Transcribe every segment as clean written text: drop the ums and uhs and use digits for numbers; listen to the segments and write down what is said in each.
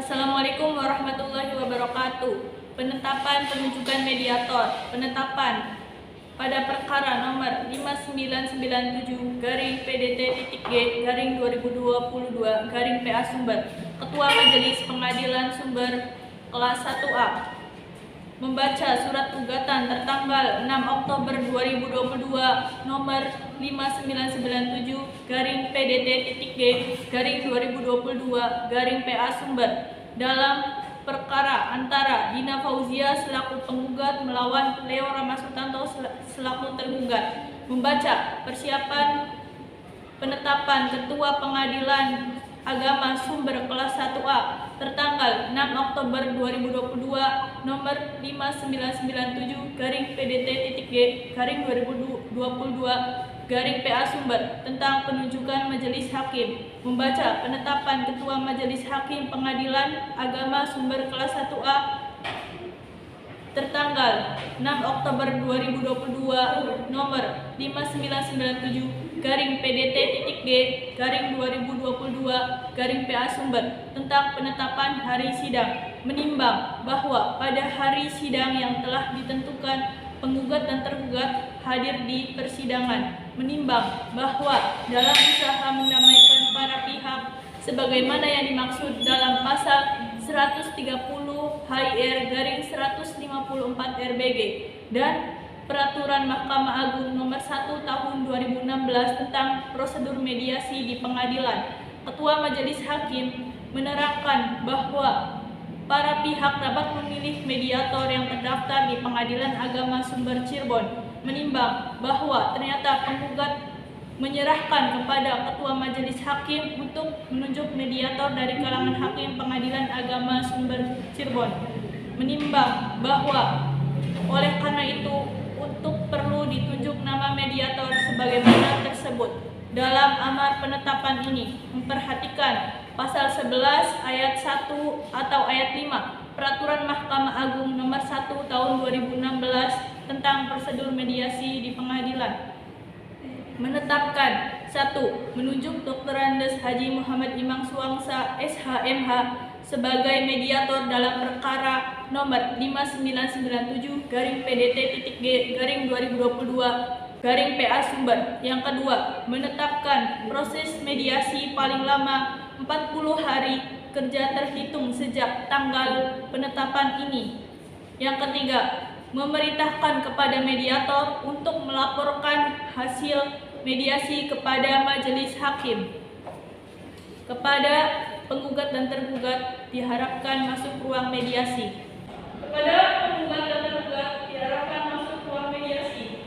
Assalamualaikum warahmatullahi wabarakatuh. Penetapan penunjukan mediator. Penetapan pada perkara nomor 5997-PDT.G/2022 Sumber. Ketua Majelis Pengadilan Sumber kelas 1A membaca surat gugatan tertanggal 6 Oktober 2022 nomor 5997-PDT.G/2022 Sumber dalam perkara antara Dina Fauzia selaku penggugat melawan Leo Ramasutanto selaku tergugat. Membaca persiapan penetapan Ketua Pengadilan Agama Sumber kelas 1A tertanggal 6 Oktober 2022 nomor 5997-PDT.G/2022 Sumber tentang penunjukan Majelis Hakim. Membaca penetapan Ketua Majelis Hakim Pengadilan Agama Sumber kelas 1A tertanggal 6 Oktober 2022 nomor 5997-PDT.G/2022 Sumber tentang penetapan hari sidang. Menimbang bahwa pada hari sidang yang telah ditentukan penggugat dan tergugat hadir di persidangan. Menimbang bahwa dalam usaha mendamaikan para pihak sebagaimana yang dimaksud dalam pasal 130 HIR/154 RBG dan Peraturan Mahkamah Agung Nomor 1 Tahun 2016 tentang prosedur mediasi di pengadilan. Ketua Majelis Hakim menerangkan bahwa para pihak dapat memilih mediator yang terdaftar di Pengadilan Agama Sumber Cirebon. Menimbang bahwa ternyata penggugat menyerahkan kepada Ketua Majelis Hakim untuk menunjuk mediator dari kalangan Hakim Pengadilan Agama Sumber Cirebon. Menimbang bahwa oleh karena itu untuk perlu ditunjuk nama mediator sebagaimana tersebut dalam amar penetapan ini memperhatikan pasal 11 ayat 1 atau ayat 5 Peraturan Mahkamah Agung Nomor 1 Tahun 2016 tentang prosedur mediasi di pengadilan. Menetapkan 1. Menunjuk Dr. Andes Haji Muhammad Imam Suwangsa SHMH sebagai mediator dalam perkara nomor 5997-PDT.G/2022 Sumber. Yang kedua, menetapkan proses mediasi paling lama 40 hari kerja terhitung sejak tanggal penetapan ini. Yang ketiga, memerintahkan kepada mediator untuk melaporkan hasil mediasi kepada majelis hakim. Kepada penggugat dan tergugat diharapkan masuk ruang mediasi. Kepada penggugat dan tergugat diharapkan masuk ruang mediasi.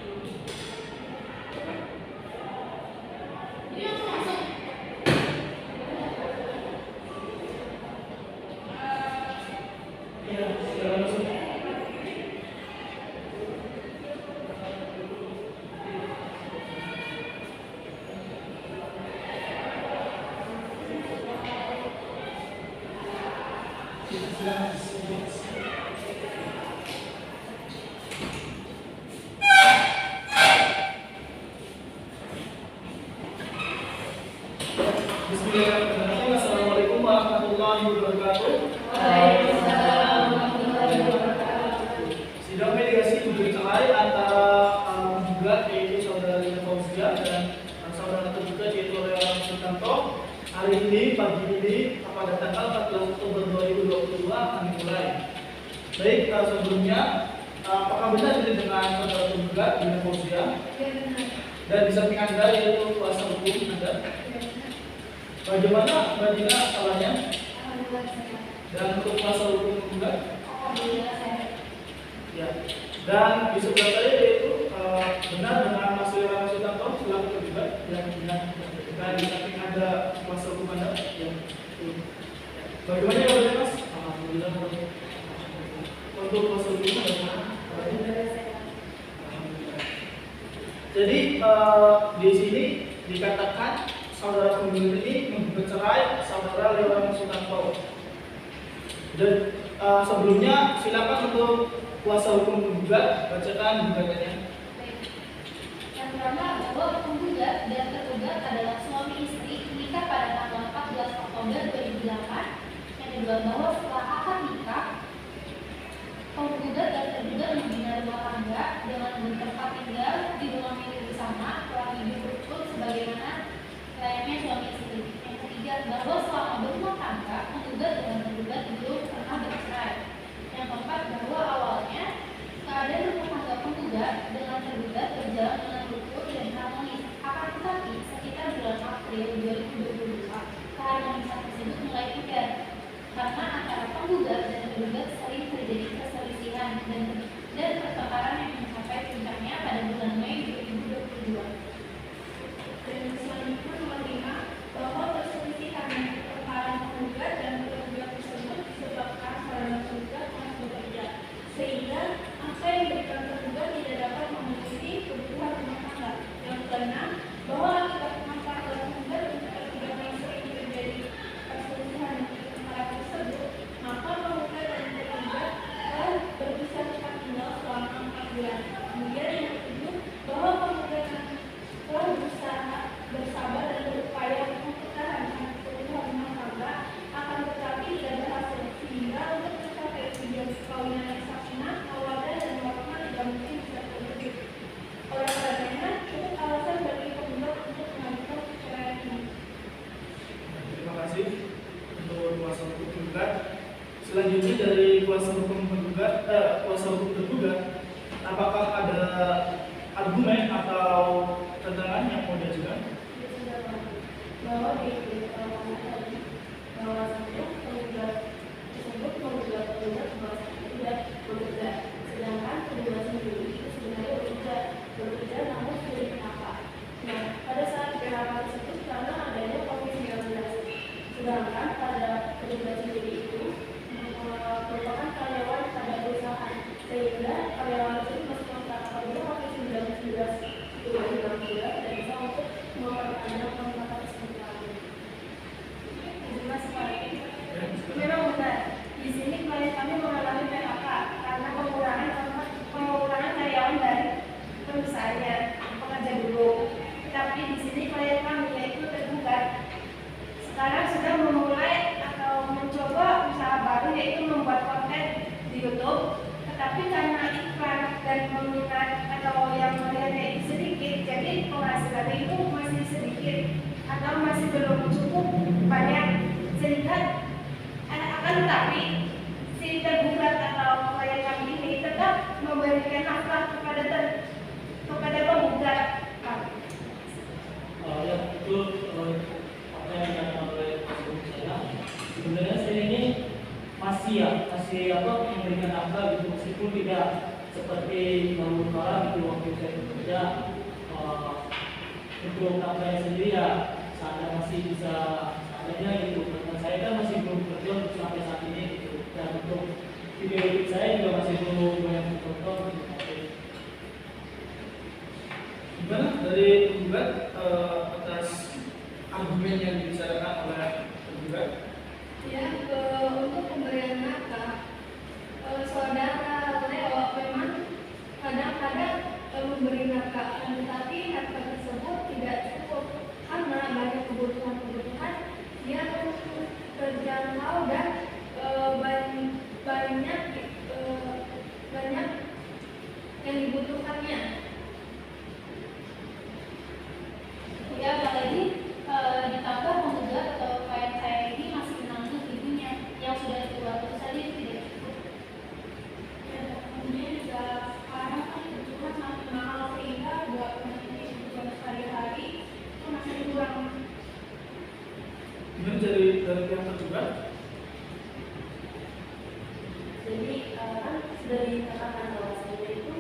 Bismillahirrahmanirrahim. Assalamualaikum warahmatullahi wabarakatuh. Sidang mediasi bercerai antara penggugat yaitu saudara Dina Fauzia dan saudara tergugat yaitu Leo Ramasutanto hari ini pagi ini pada tanggal 14 Oktober 2022 akan dimulai. Baik, sebelumnya apakah benar ini dengan saudara tergugat Dina Fauzia? Dan di samping Anda yaitu kuasa hukum Anda. Bagaimana Mbak Dina salahnya? Dan untuk kuasa hukum penggugat? Ya. Dan di sebelah saya yaitu benar dengan Mas Leo Ramasutanto selaku tergugat yang benar. Dan di samping ada kuasa hukum Anda. Ya. Bagaimana ya Mas? Alhamdulillah. Untuk kuasa hukum bagaimana? Jadi di sini dikatakan saudara penggugat ini menggugat cerai saudara Leo Ramasutanto. Dan sebelumnya silakan untuk kuasa hukum penggugat bacakan gugatannya. Yang pertama bahwa penggugat dan tergugat adalah suami istri menikah pada tanggal 14 Oktober 2008. Yang kedua juga bahwa setelah akad nikah, penggugat dan tergugat membina rumah tangga dengan bertempat tinggal di rumah milik bersama telah hidup rukun sebagaimana layaknya suami istri. Yang ketiga, bahwa selama berumah tangga, penggugat dan tergugat belum pernah bercerai. Yang keempat, bahwa awalnya keadaan rumah tangga penggugat dengan tergugat berjalan dengan rukun dan harmonis. Akan tetapi, sekitar bulan April 2022, keharmonisan tersebut mulai pudar karena antara penggugat dan tergugat sering terjadi perselisihan dan pertengkaran yang mencapai puncaknya pada bulan Mei 2022. Dan selanjutnya nomor 5, bahwa perselisihan dan pertengkaran penggugat dan tergugat tersebut disebabkan karena penggugat masih bekerja, sehingga angka yang diberikan tergugat tidak dapat memenuhi kebutuhan rumah tangga. Yang keenam, bahwa akibat manfaat penggugat dan tergugat yang sering terjadi perselisihan dan pertengkaran tersebut, maka penggugat dan tergugat akan berpisah tempat tinggal selama 4 bulan. Kemudian yang ketujuh, bahwa penggugat telah berusaha bersabar dan berupaya untuk mempertahankan kebutuhan rumah tangga, akan tetapi tidak berhasil, sehingga untuk mencapai tujuan perkawinan yang sakinah, mawaddah dan warahmah tidak mungkin bisa terwujud. Oleh karenanya, cukup alasan bagi penggugat untuk mengajukan perceraian ini. Terima kasih untuk kuasa hukum penggugat. Selanjutnya dari kuasa hukum penggugat, kuasa hukum tergugat, apakah ada argumen atau tentangan yang mau diajukan? Bahwa bahwasanya penggugat tersebut menggugat bahwasanya tidak bekerja, sedangkan kedua sendiri itu sebenarnya bekerja namun sudah PHK. Nah, pada saat PHK tersebut karena adanya COVID-19, sedangkan pada kedua sendiri itu merupakan karyawan pada perusahaan, sehingga karyawan tersebut masih kontrak apabila COVID-19 sudah hilang dan bisa untuk memperpanjang kontrak tersebut lagi. Jelas sekali. Memang benar. Di sini klien kami mengalami PHK karena pengurangan karyawan dari perusahaannya, pekerja buruh. Tapi di sini klien kami yaitu tergugat sekarang sudah memulai atau mencoba usaha baru yaitu membuat konten di YouTube. Tetapi karena iklan dan peminat atau yang melihatnya itu sedikit, jadi penghasilannya itu masih sedikit atau masih belum cukup banyak, sehingga akan tetapi si tergugat atau klien kami ini tetap memberikan nafkah kepada penggugat. Ya betul, apa yang dikatakan oleh Pak Guru saya. Sebenarnya saya ini masih memberikan nafkah gitu, meskipun tidak seperti dahulu kala gitu waktu saya bekerja. Untuk nafkahnya sendiri ya masih bisa adanya gitu. Dan saya kan masih belum bekerja untuk sampai saat ini gitu. Dan untuk video YouTube saya juga masih belum banyak ditonton gitu. Gimana dari penggugat atas argumen yang dibicarakan oleh penggugat? Ya, untuk pemberian nafkah, saudara Leo memang kadang-kadang memberi nafkah, tetapi nafkah tersebut tidak cukup karena banyak kebutuhan yang terjangkau dan banyak yang dibutuhkannya. Ya, apalagi ditambah penggugat atau klien saya ini masih menanggung ibunya yang sudah tua, tentu saja itu tidak cukup. Ya, kemudian juga sekarang kan kebutuhan makin mahal sehingga buat memenuhi kebutuhan sehari-hari itu masih kurang. Gimana dari pihak tergugat? Jadi kan sudah dikatakan bahwasanya itu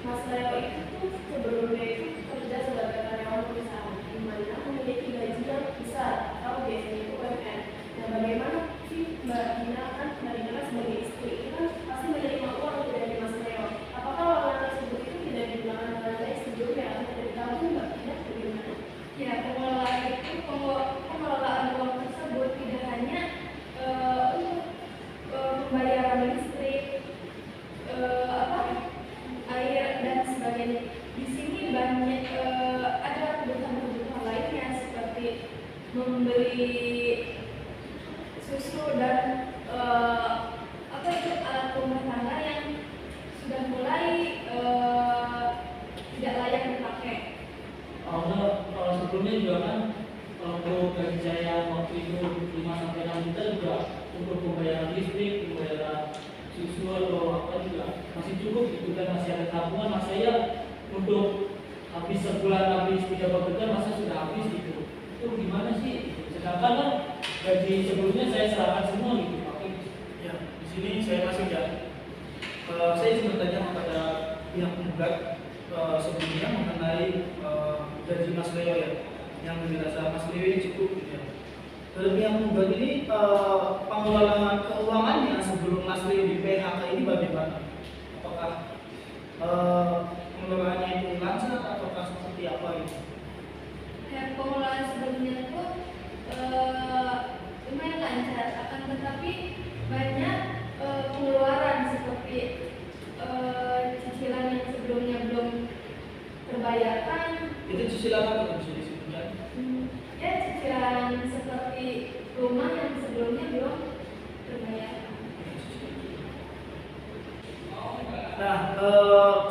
Mas Leo itu sebelumnya itu kerja sebagai karyawan perusahaan di mana memiliki gaji yang besar atau biasanya itu UMR. Nah, bagaimana sih Mbak Dina kan sebagai istri itu kan pasti menerima uang dari Mas Leo. Apakah uang tersebut itu tidak digunakan dengan baik sebelumnya atau tidak ditanggung Mbak Dina bagaimana? Ya, pengelolaan uang tersebut tidak hanya untuk pembayaran listrik, air dan sebagainya. Di sini banyak ada kebutuhan-kebutuhan lainnya seperti membeli susu dan apa itu alat rumah tangga yang sudah mulai tidak layak dipakai. Kalau sebelumnya juga kan untuk gaji saya waktu itu 5-6 juta juga untuk pembayaran listrik, pembayaran susu atau apa juga masih cukup gitu kan, masih ada tabungan. Mas saya untuk habis sebulan habis tidak bekerja masa sudah habis gitu. Itu gimana sih? Sedangkan kan gaji sebelumnya saya serahkan semua gitu. Ya, di sini saya masih ya. Saya ingin bertanya kepada pihak penggugat sebelumnya mengenai gaji Mas Leo ya, yang dirasa Mas Leo ini cukup gitu ya. Dari pihak penggugat ini pengelolaan keuangannya sebelum Mas Leo di PHK ini bagaimana? Apakah pengelolaannya itu lancar ataukah seperti apa gitu? Ya, pengelolaan sebelumnya itu lumayan lancar, akan tetapi banyak pengeluaran seperti cicilan yang sebelumnya belum terbayarkan. Itu cicilan apa bisa disebutkan? Ya, cicilan seperti rumah yang sebelumnya belum terbayarkan. Nah,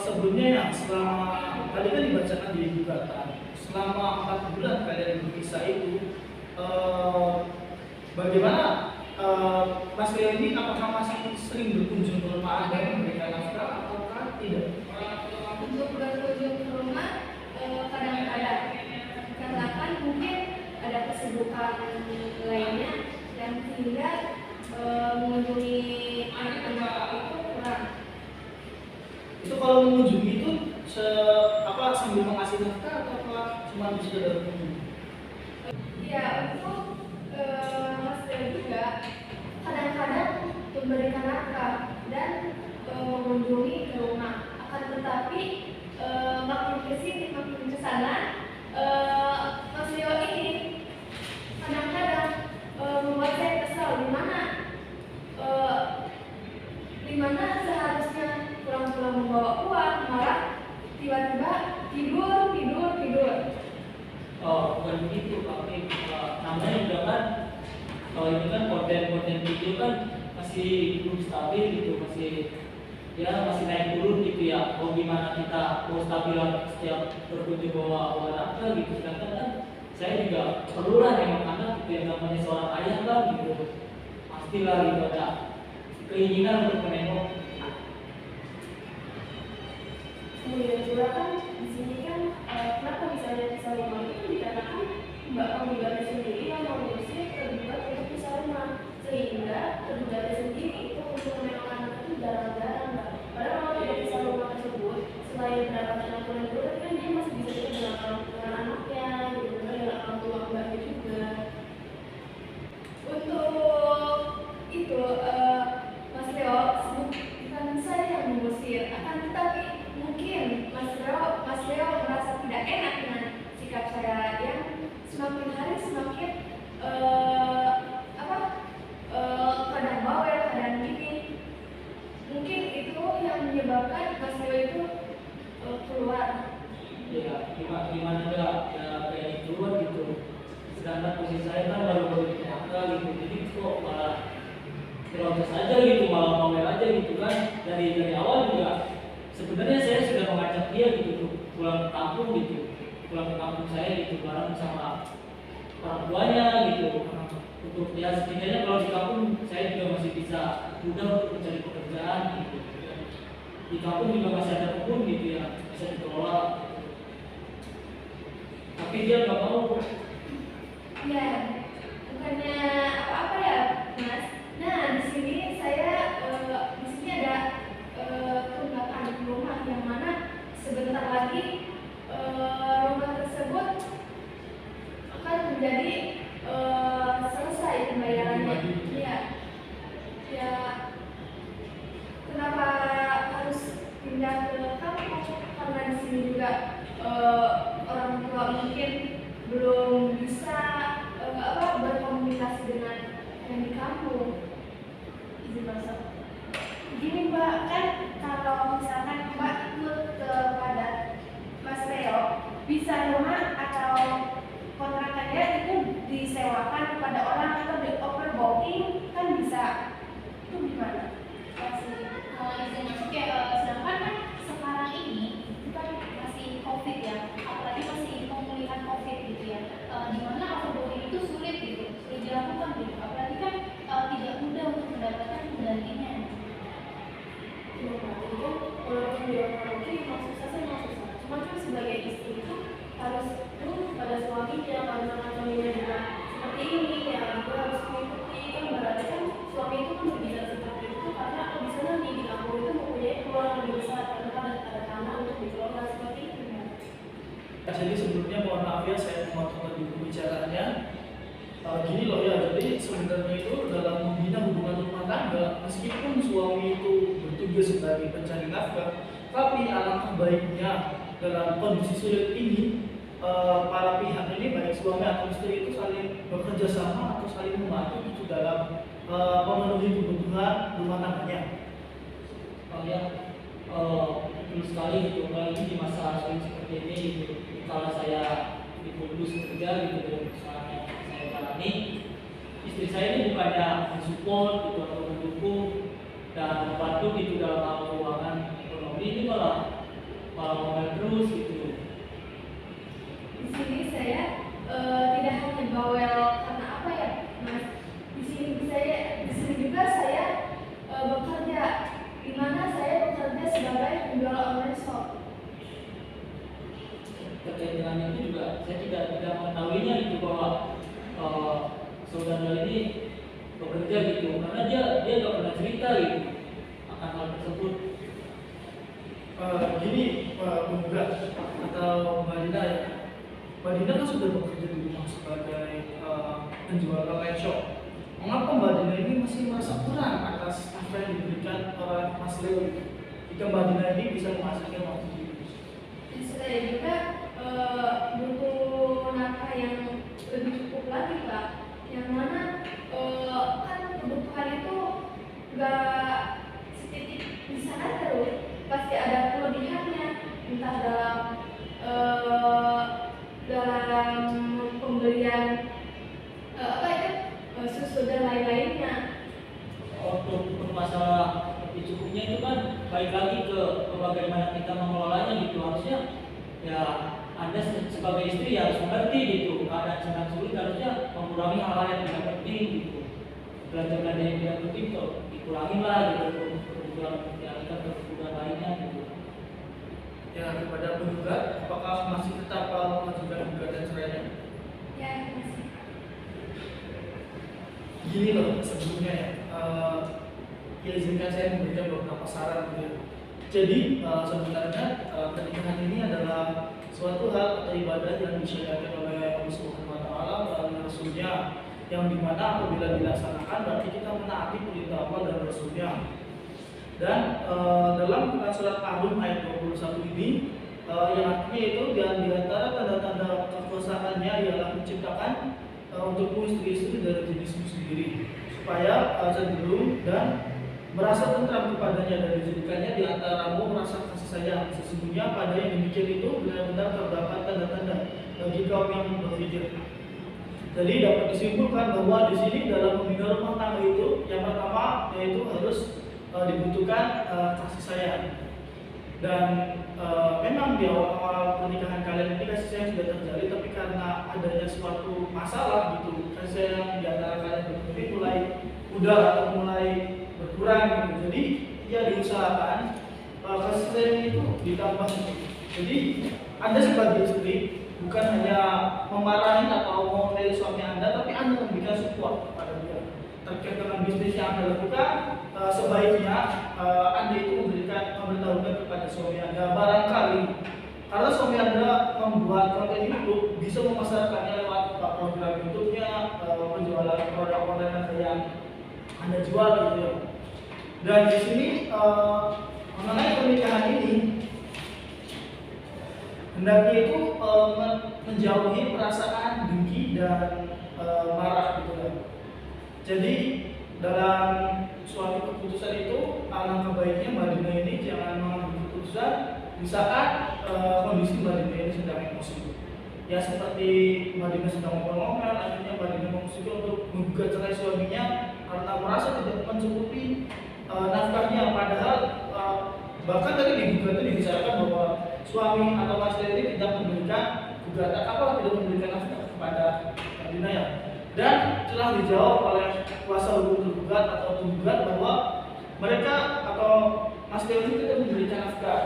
sebelumnya ya, selama tadi kan dibacakan di gugatan, selama 4 bulan kalian berpisah itu, bagaimana Mas Leo ini apakah masih sering berkunjung ke rumah Anda dan memberikan nafkah ataukah tidak? Untuk berkunjung ke rumah kadang-kadang, karena kan mungkin ada kesibukan lainnya dan sehingga mengunjungi anak-anak itu kurang. Itu kalau mengunjungi itu sambil mengasih nafkah atau cuma sekedar mengunjungi? Ya, untuk Mas Leo juga kadang-kadang memberikan nafkah dan mengunjungi ke rumah. Akan tetapi makin kesini makin kesana, Mas Leo ini kadang-kadang membuat saya kesal, di mana seharusnya pulang-pulang membawa uang, malah tiba-tiba tidur. Oh, bukan begitu, tapi namanya juga kan kalau ini kan konten video kan masih belum stabil gitu, masih naik turun gitu ya. Mau gimana kita mau stabilan setiap berkunjung bawa uang nafkah gitu, sedangkan kan saya juga perlu lah nengok anak gitu, yang namanya seorang ayah kan gitu, pastilah gitu ada keinginan untuk menengok. Kemudian juga kan di sini kan kenapa misalnya pisah rumah itu dikarenakan Mbak penggugatnya sendiri yang mengusir tergugat untuk pisah rumah, sehingga tergugatnya sendiri itu untuk menengok anak itu jarang-jarang Mbak. Padahal kalau tidak pisah rumah tersebut, selain mendapatkan laporan gugat kan dia masih bisa dekat dengan anaknya, gitu kan, dengan orang tua Mbaknya juga. Untuk itu Mas Leo bukan saya yang mengusir, akan tetapi mungkin Mas Leo merasa tidak enak dengan sikap saya yang semakin hari semakin kadang bawel, kadang gini. Mungkin itu yang menyebabkan Mas Leo itu keluar. Ya, gimana enggak ya kayak keluar gitu. Sedangkan posisi saya kan baru di PHK gitu, jadi kok malah terobos aja gitu, malah ngomel aja gitu kan. Dari awal juga sebenarnya saya sudah mengajak dia gitu tuh pulang ke kampung saya gitu bareng sama orang tuanya gitu, untuk ya setidaknya kalau di kampung saya juga masih bisa mudah untuk mencari pekerjaan gitu. Di kampung juga masih ada kebun gitu ya, bisa dikelola, tapi dia nggak mau. Ya, bukannya apa-apa ya, Mas. Nah, di sini ada tunggakan rumah yang mana sebentar lagi rumah tersebut akan menjadi selesai pembayarannya. Ya, kenapa harus pindah ke kampung? Karena di sini juga orang tua mungkin belum bisa berkomunikasi dengan yang di kampung. Izin masuk. Gini Mbak, kan kalau misalkan Mbak ikut kepada Mas Leo, bisa rumah atau kontrakannya itu disewakan kepada orang atau di overbooking kan bisa. itu gimana? Masih mau izin masuk ya, sedangkan kan sekarang ini itu kan masih COVID ya, apalagi masih pemulihan COVID gitu ya, dimana overbooking itu sulit gitu, sulit dilakukan gitu, apalagi kan tidak mudah untuk mendapatkan penggantinya. Iya Kak, jadi kan walaupun di oke memang susah sih memang susah. Cuma kan sebagai istri itu harus nurut pada suaminya, kalau misalkan suaminya juga seperti ini ya juga harus mengikuti. Kan berarti kan suami itu kan bisa seperti itu karena misalnya di kampung itu mempunyai peluang yang lebih besar karena ada tanah untuk dikelola seperti itu. Jadi sebelumnya mohon maaf ya saya memotong tadi pembicaraannya. Gini loh ya, jadi sebenarnya itu dalam membina hubungan rumah tangga, meskipun suami itu bertugas sebagai pencari nafkah, tapi alangkah baiknya dalam kondisi sulit ini para pihak ini baik suami atau istri itu saling bekerja sama atau saling membantu itu dalam memenuhi kebutuhan rumah tangganya. Kalian betul sekali gitu, apalagi di masa sulit seperti ini gitu. Kalau saya di Kudus kerja gitu, misalnya saya jalani, istri saya ini bukannya mensupport gitu atau mendukung dan membantu gitu dalam hal keuangan ekonomi, ini malah ngomel terus gitu. Di sini saya tidak hanya bawel karena apa ya Mas, di sini juga saya bekerja, di mana saya bekerja sebagai penjual online shop. Terkait dengan itu juga saya tidak mengetahuinya itu bahwa saudara ini bekerja gitu, karena dia nggak pernah cerita gitu akan hal tersebut. Gini Pak Bunda atau Mbak Dina ya, Mbak Dina kan sudah bekerja di rumah sebagai penjual online shop. Mengapa Mbak Dina ini masih merasa kurang atas apa yang diberikan oleh Mas Leo? Jika Mbak Dina ini bisa menghasilkan waktu itu. Dan saya juga butuh nafkah yang lebih cukup lagi Pak, yang mana kan kebutuhan itu nggak setitik di sana terus, pasti ada kelebihannya, entah dalam pembelian apa itu susu dan lain-lainnya. Untuk masalah lebih cukupnya itu kan baik lagi ke bagaimana kita mengelolanya gitu. Harusnya ya Anda sebagai istri ya harus mengerti gitu, keadaan sedang sulit harusnya mengurangi hal-hal yang tidak penting gitu, belanja-belanja yang tidak penting tuh dikurangi lah gitu, kebutuhan kebutuhan lainnya gitu. Ya kepada penggugat, apakah masih tetap mengajukan gugatan cerainya? Ya masih. Gini loh sebelumnya ya izinkan saya memberikan beberapa saran gitu ya. Jadi sebenarnya pernikahan ini adalah suatu hal atau ibadah yang disyariatkan oleh Allah Subhanahu wa taala melalui Rasulnya, yang dimana apabila dilaksanakan berarti kita menaati perintah Allah dan Rasulnya. Dan dalam surat Ar-Rum ayat 21 ini yang artinya itu di antara tanda-tanda kekuasaannya ialah menciptakan untukmu istri-istri dari jenismu sendiri supaya cenderung dan merasa tentram kepadanya dan dijadikannya di antaramu merasa kasih sayang. Sesungguhnya pada yang demikian itu benar-benar terdapat tanda-tanda bagi kaum yang berpikir. Jadi dapat disimpulkan bahwa di sini dalam membina rumah tangga itu yang pertama yaitu harus dibutuhkan kasih sayang. Dan memang di awal pernikahan kalian ini kasih sayang sudah terjalin, tapi karena adanya suatu masalah gitu, kasih sayang di antara kalian ini mulai pudar atau mulai berkurang gitu. Jadi ya diusahakan kasih sayang itu ditambah gitu. Jadi Anda sebagai istri bukan hanya memarahi atau memarahi suami Anda, tapi Anda memberikan support kepada dia terkait dengan bisnis yang Anda lakukan. Sebaiknya Anda itu memberitahukan kepada suami Anda barangkali karena suami Anda membuat konten YouTube bisa memasarkannya lewat program YouTube-nya, penjualan produk online yang Anda jual gitu ya. Dan di sini mengenai pernikahan ini hendaknya itu menjauhi perasaan dengki dan marah gitu kan. Jadi dalam suatu keputusan itu alangkah baiknya Mbak Dina ini jangan mengambil keputusan di saat kondisi Mbak Dina ini sedang emosi. Ya seperti Mbak Dina sedang ngomel-ngomel, akhirnya Mbak Dina memutuskan untuk menggugat cerai suaminya karena merasa tidak mencukupi nafkahnya, padahal bahkan tadi di gugatan dibicarakan bahwa suami atau istri ini tidak memberikan gugatan tidak memberikan nafkah kepada Dinaya, dan telah dijawab oleh kuasa hukum tergugat atau penggugat bahwa mereka atau Mas Dewi ini tidak memberikan nafkah.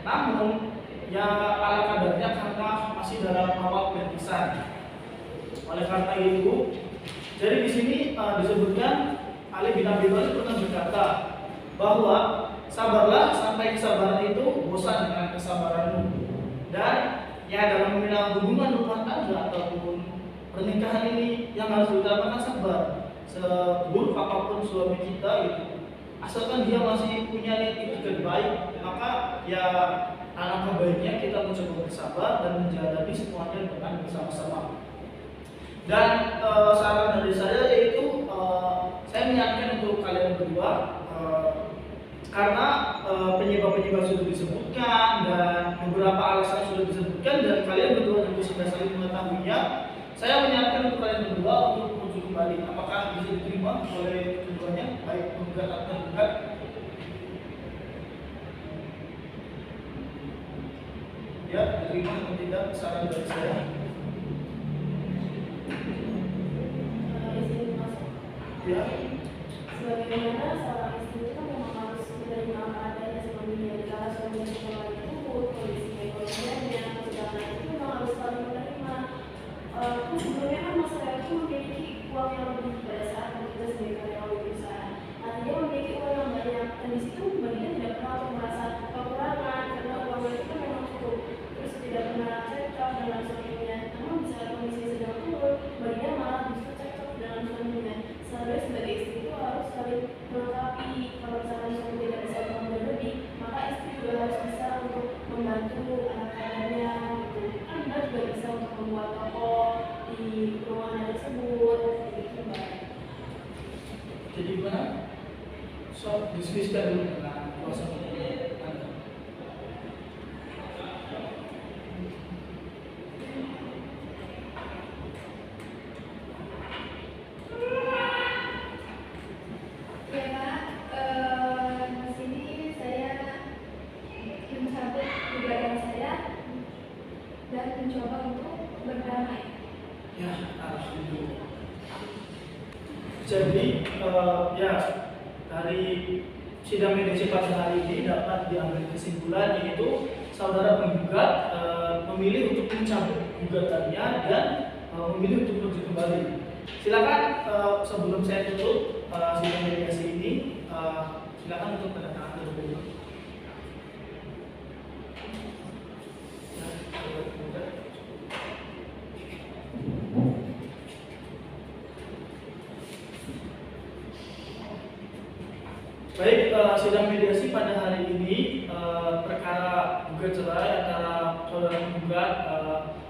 Namun ya ala kadarnya karena masih dalam awal pemeriksaan. Oleh karena itu, jadi di sini disebutkan Ali bin Abi Thalib pernah berkata bahwa sabarlah sampai kesabaran itu bosan dengan kesabaranmu. Dan ya dalam membina hubungan rumah tangga ataupun pernikahan ini yang harus diutamakan sabar. Seburuk apapun suami kita gitu, asalkan dia masih punya niat itikad baik, maka ya alangkah baiknya kita mencoba bersabar dan menjalani semuanya dengan bersama-sama. Dan saran dari saya yaitu saya menyarankan untuk kalian berdua, karena penyebab-penyebab sudah disebutkan dan beberapa alasan sudah disebutkan dan kalian berdua juga sudah saling mengetahuinya, saya menyarankan untuk kalian berdua untuk merujuk kembali. Apakah bisa diterima oleh keduanya, baik penggugat atau tergugat? Ya, diterima atau tidak saran dari saya? Izin masuk. Ya. Sebagaimana seorang istri itu kan memang harus menerima apa adanya suaminya. Kalau suaminya sekolah itu kondisi ekonominya, segala itu memang harus saling menerima. Sebelumnya kan masyarakat itu memiliki uang yang lebih pada saat kita sebagai karyawan perusahaan. Dia memiliki uang yang banyak, dan di situ baginya tidak pernah merasa kekurangan karena uangnya itu kan memang cukup. Terus tidak pernah cekcok dengan suaminya. Namun di saat kondisi sedang turun, baginya malah justru cekcok dengan suaminya. Sebenarnya sebagai istri itu harus saling melengkapi. Kalau misalkan suami tidak bisa bekerja lebih, maka istri juga harus bisa untuk membantu anak-anaknya. Kan Mbak juga bisa untuk membuat toko di ruangan tersebut, gitu Mbak. Jadi gimana? So, diskusikan dulu dengan kuasa hukum Anda. Ya Pak, di sini saya mencabut gugatan saya dan mencoba untuk berdamai. Ya, alhamdulillah. Jadi ya dari sidang mediasi pada hari ini dapat diambil kesimpulan yaitu saudara penggugat memilih untuk mencabut gugatannya dan memilih untuk merujuk kembali. Silakan sebelum saya tutup sidang mediasi ini, silakan untuk tanda tangan terlebih dahulu. Baik, sidang mediasi pada hari ini perkara gugat cerai antara saudara penggugat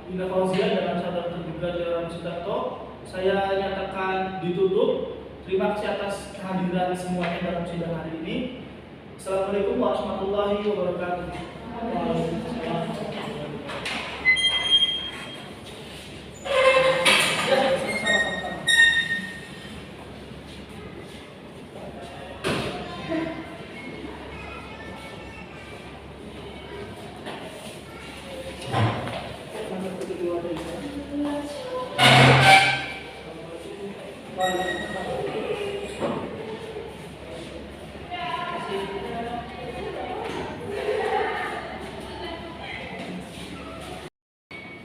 Dinda Fauzia dan saudara tergugat Leora Sutanto saya nyatakan ditutup. Terima kasih atas kehadiran semuanya dalam sidang hari ini. Assalamualaikum warahmatullahi wabarakatuh. Ya, sama-sama.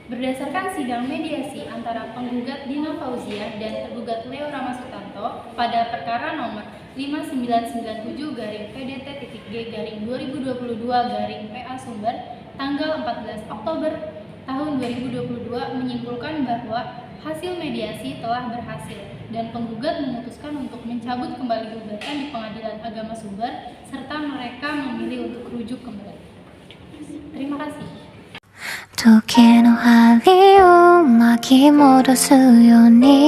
Berdasarkan sidang mediasi antara penggugat Dina Fauzia dan tergugat Leo Rama Sutanto pada perkara nomor 5997-PDT-G-2022-PA Sumber tanggal 14 Oktober tahun 2022 menyimpulkan bahwa hasil mediasi telah berhasil dan penggugat memutuskan untuk mencabut kembali gugatan di Pengadilan Agama Sumber serta mereka memilih untuk rujuk kembali. Terima kasih. 時の針を巻き戻すように